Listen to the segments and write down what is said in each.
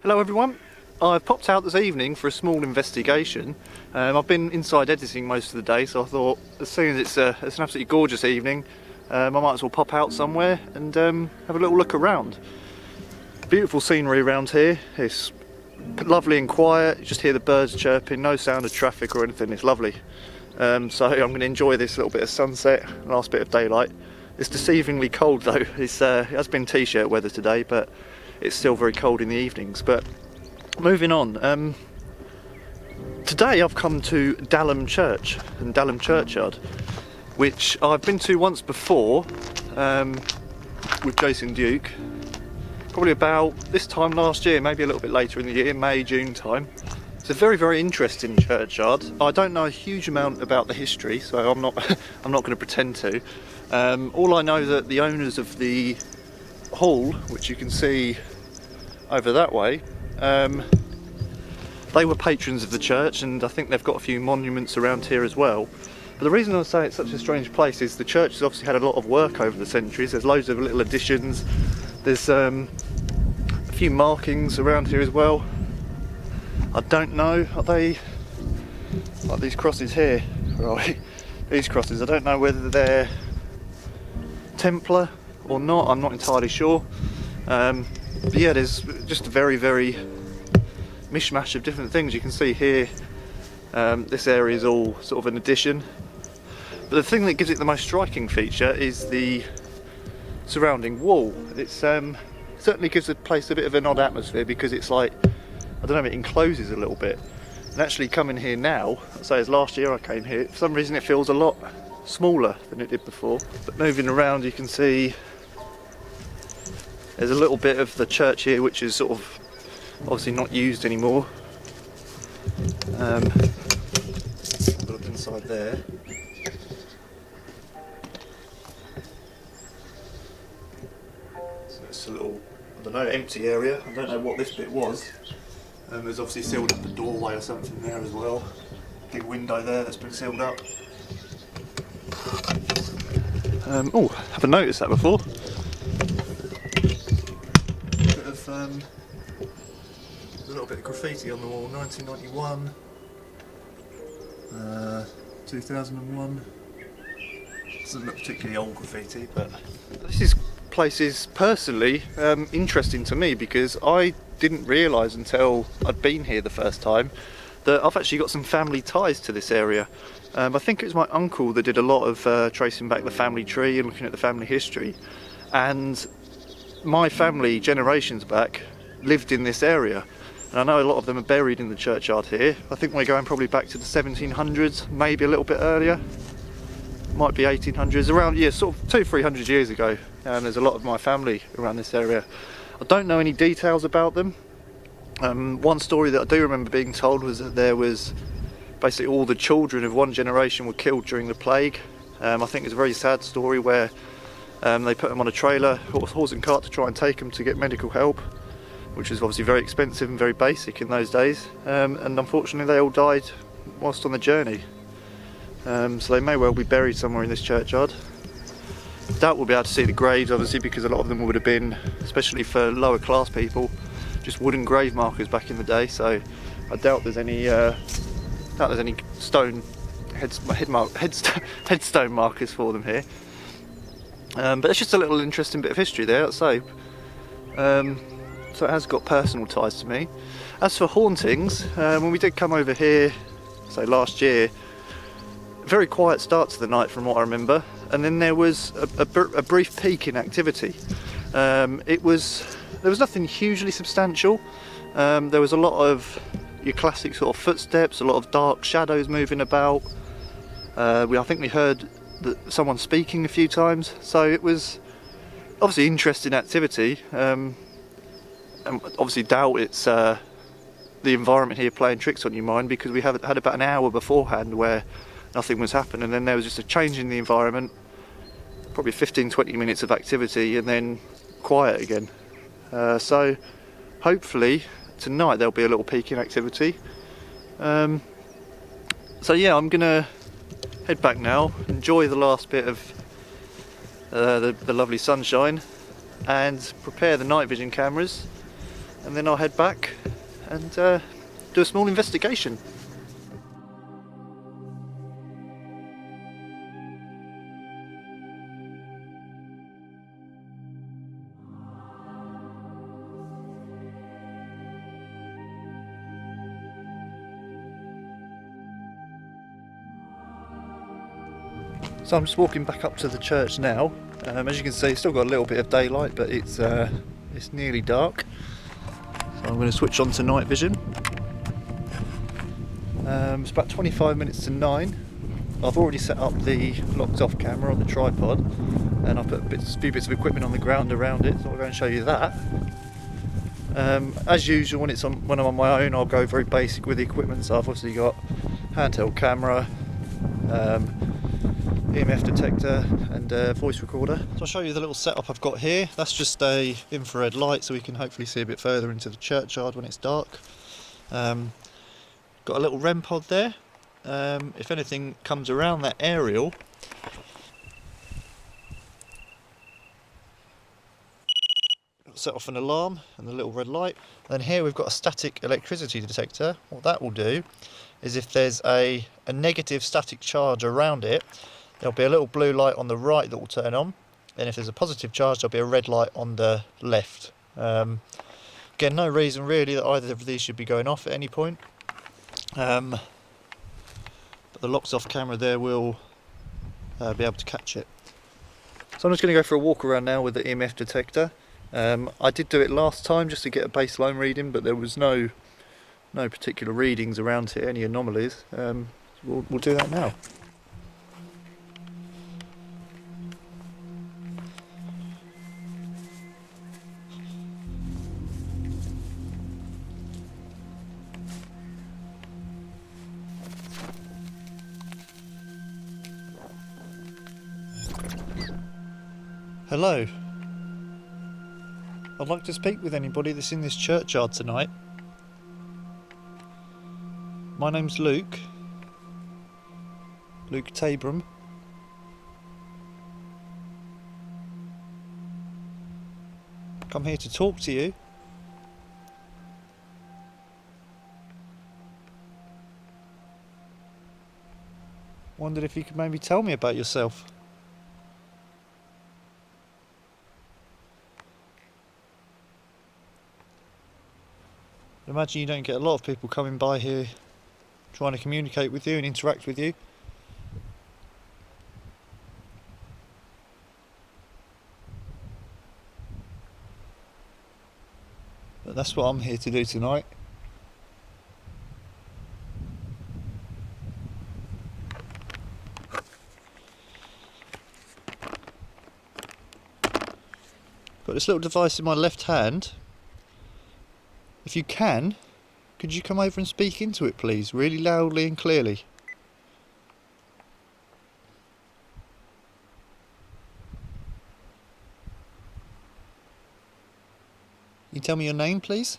Hello everyone, I've popped out this evening for a small investigation. I've been inside editing most of the day, so I thought as soon as it's an absolutely gorgeous evening, I might as well pop out somewhere and have a little look around. Beautiful scenery around here, it's lovely and quiet, you just hear the birds chirping, no sound of traffic or anything, it's lovely. So I'm going to enjoy this little bit of sunset, last bit of daylight. It's deceivingly cold though, it has been t-shirt weather today, but it's still very cold in the evenings. But moving on, today I've come to Dalham Church and Dalham Churchyard, which I've been to once before with Jason Duke, probably about this time last year, maybe a little bit later in the year, May, June time. It's a very interesting churchyard. I don't know a huge amount about the history, so I'm not going to pretend to. All I know that the owners of the hall, which you can see over that way, they were patrons of the church, and I think they've got a few monuments around here as well. But the reason I say it's such a strange place is the church has obviously had a lot of work over the centuries. There's loads of little additions, there's a few markings around here as well. I don't know, are they like these crosses here, right? These crosses, I don't know whether they're Templar or not, I'm not entirely sure. But yeah, there's just a very mishmash of different things. You can see here, this area is all sort of an addition. But the thing that gives it the most striking feature is the surrounding wall. It certainly gives the place a bit of an odd atmosphere, because it's like, I don't know, it encloses a little bit. And actually coming here now, I'd say as last year I came here, for some reason it feels a lot smaller than it did before. But moving around you can see there's a little bit of the church here which is sort of obviously not used anymore. Look inside there. So it's a little, I don't know, empty area. I don't know what this bit was. There's obviously sealed up a doorway or something there as well. Big window there that's been sealed up. Oh, haven't noticed that before. There's a little bit of graffiti on the wall, 1991, 2001. Doesn't look particularly old graffiti, but this place is personally interesting to me, because I didn't realise until I'd been here the first time that I've actually got some family ties to this area. I think it was my uncle that did a lot of tracing back the family tree and looking at the family history, and my family generations back lived in this area, and I know a lot of them are buried in the churchyard here. I think we're going probably back to the 1700s, maybe a little bit earlier, might be 1800s, around, yeah, sort of 200-300 years ago. And there's a lot of my family around this area. I don't know any details about them. One story that I do remember being told was that there was basically all the children of one generation were killed during the plague. I think it's a very sad story where they put them on a trailer, horse and cart, to try and take them to get medical help, which was obviously very expensive and very basic in those days, and unfortunately they all died whilst on the journey. So they may well be buried somewhere in this churchyard. Doubt we'll be able to see the graves, obviously, because a lot of them would have been, especially for lower class people, just wooden grave markers back in the day. So I doubt there's any stone headstone markers for them here. But it's just a little interesting bit of history there, I'd say. So it has got personal ties to me. As for hauntings, when we did come over here, say last year, very quiet start to the night from what I remember, and then there was a brief peak in activity. There was nothing hugely substantial. There was a lot of your classic sort of footsteps, a lot of dark shadows moving about. I think we heard someone speaking a few times, so it was obviously interesting activity. And obviously doubt it's the environment here playing tricks on your mind, because we had about an hour beforehand where nothing was happening, and then there was just a change in the environment, probably 15-20 minutes of activity, and then quiet again. So hopefully tonight there'll be a little peak in activity. So yeah, I'm gonna head back now, enjoy the last bit of the lovely sunshine, and prepare the night vision cameras and then I'll head back and do a small investigation. So I'm just walking back up to the church now. As you can see, it's still got a little bit of daylight, but it's nearly dark. So I'm going to switch on to night vision. It's about 25 minutes to 9. I've already set up the locked off camera on the tripod, and I've put a few bits of equipment on the ground around it, so I'll go and show you that. As usual, when I'm on my own, I'll go very basic with the equipment. So I've obviously got handheld camera, EMF detector and voice recorder. So I'll show you the little setup I've got here. That's just a infrared light, so we can hopefully see a bit further into the churchyard when it's dark. Got a little REM pod there. If anything comes around that aerial, set off an alarm and the little red light. And then here we've got a static electricity detector. What that will do is if there's a negative static charge around it, there'll be a little blue light on the right that will turn on, and if there's a positive charge there'll be a red light on the left. Again, no reason really that either of these should be going off at any point, but the locked off camera there will be able to catch it. So I'm just going to go for a walk around now with the EMF detector. I did do it last time just to get a baseline reading, but there was no particular readings around here, any anomalies. We'll do that now. Hello. I'd like to speak with anybody that's in this churchyard tonight. My name's Luke Tabram. Come here to talk to you. Wondered if you could maybe tell me about yourself. I imagine you don't get a lot of people coming by here trying to communicate with you and interact with you. But that's what I'm here to do tonight. Got this little device in my left hand. If you can, could you come over and speak into it, please, really loudly and clearly? Can you tell me your name, please?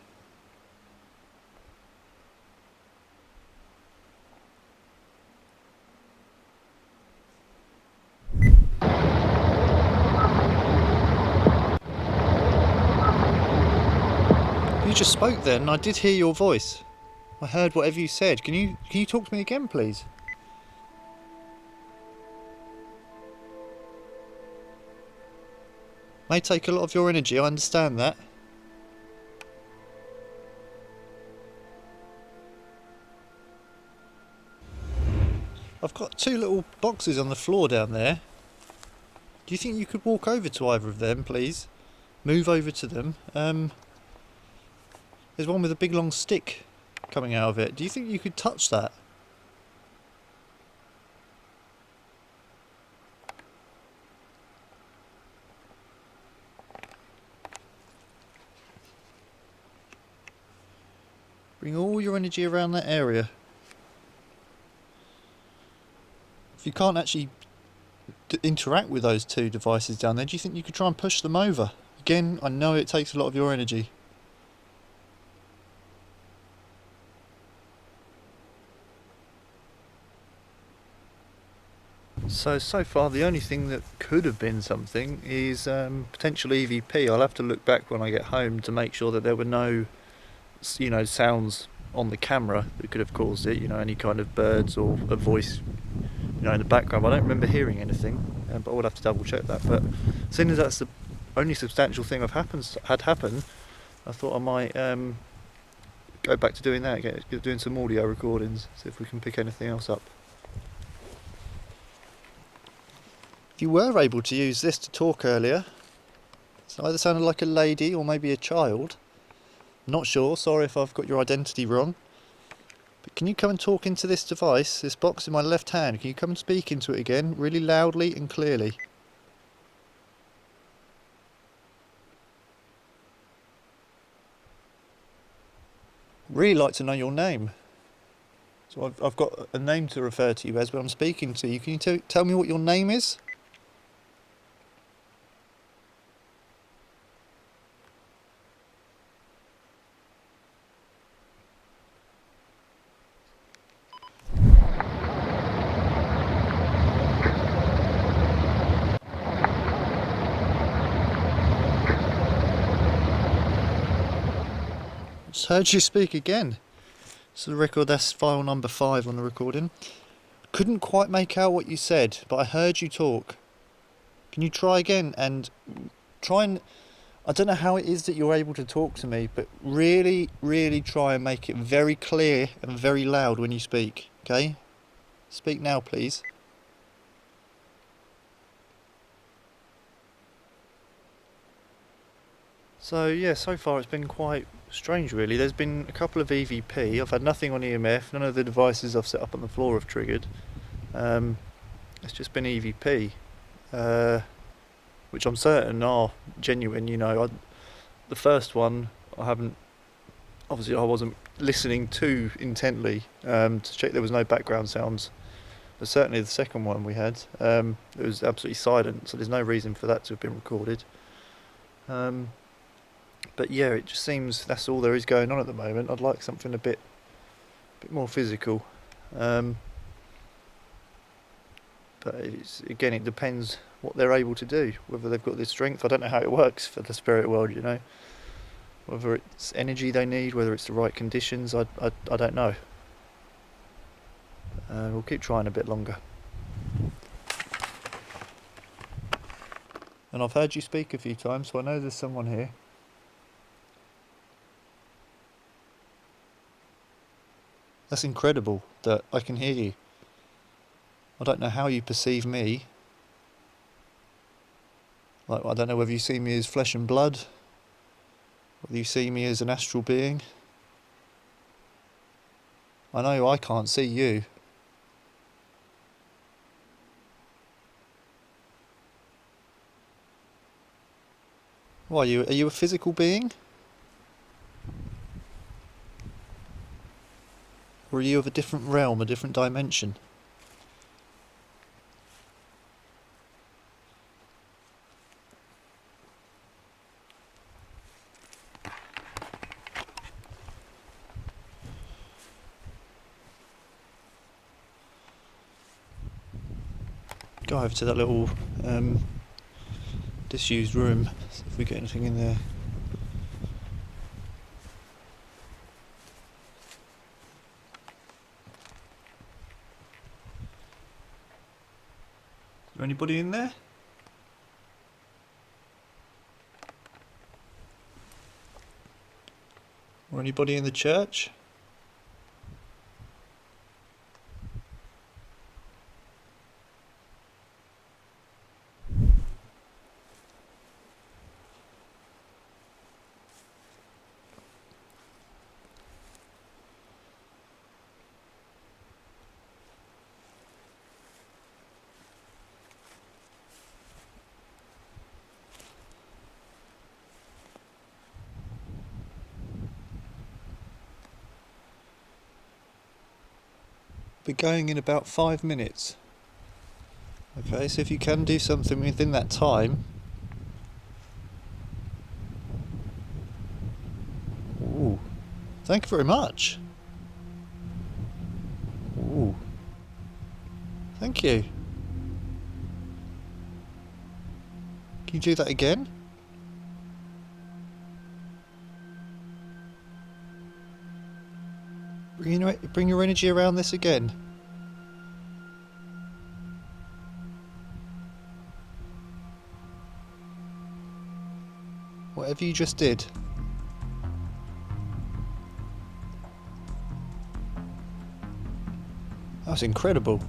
You just spoke then, I did hear your voice. I heard whatever you said. Can you talk to me again, please? May take a lot of your energy, I understand that. I've got two little boxes on the floor down there. Do you think you could walk over to either of them, please? Move over to them. There's one with a big long stick coming out of it. Do you think you could touch that? Bring all your energy around that area. If you can't actually interact with those two devices down there, do you think you could try and push them over? Again, I know it takes a lot of your energy. So far the only thing that could have been something is potential EVP. I'll have to look back when I get home to make sure that there were no you know, sounds on the camera that could have caused it. You know, any kind of birds or a voice, you know, in the background. I don't remember hearing anything, but I would have to double check that. But seeing as that's the only substantial thing had happened, I thought I might go back to doing that, doing some audio recordings, see if we can pick anything else up. If you were able to use this to talk earlier, it either sounded like a lady or maybe a child. I'm not sure, sorry if I've got your identity wrong. But can you come and talk into this device, this box in my left hand? Can you come and speak into it again, really loudly and clearly? Really like to know your name. So I've got a name to refer to you as, but I'm speaking to you. Can you tell me what your name is? Just heard you speak again. So the record, that's file number 5 on the recording. Couldn't quite make out what you said, but I heard you talk. Can you try again and try and... I don't know how it is that you're able to talk to me, but really, really try and make it very clear and very loud when you speak, okay? Speak now, please. So yeah, so far it's been quite strange really. There's been a couple of EVP. I've had nothing on EMF. None of the devices I've set up on the floor have triggered. It's just been EVP, which I'm certain are genuine. You know, the first one I haven't. Obviously, I wasn't listening too intently to check there was no background sounds. But certainly the second one we had, it was absolutely silent. So there's no reason for that to have been recorded. But yeah, it just seems that's all there is going on at the moment. I'd like something a bit more physical. But again, it depends what they're able to do, whether they've got the strength. I don't know how it works for the spirit world, you know. Whether it's energy they need, whether it's the right conditions, I don't know. We'll keep trying a bit longer. And I've heard you speak a few times, so I know there's someone here. That's incredible that I can hear you. I don't know how you perceive me. Like, I don't know whether you see me as flesh and blood, whether you see me as an astral being. I know I can't see you. Why, are you a physical being? Or are you of a different realm, a different dimension? Go over to that little disused room, see if we get anything in there. Is there anybody in there? Or anybody in the church? Be going in about 5 minutes. Okay, so if you can do something within that time. Ooh, thank you very much. Ooh, thank you. Can you do that again? Bring your energy around this again. Whatever you just did. That was incredible.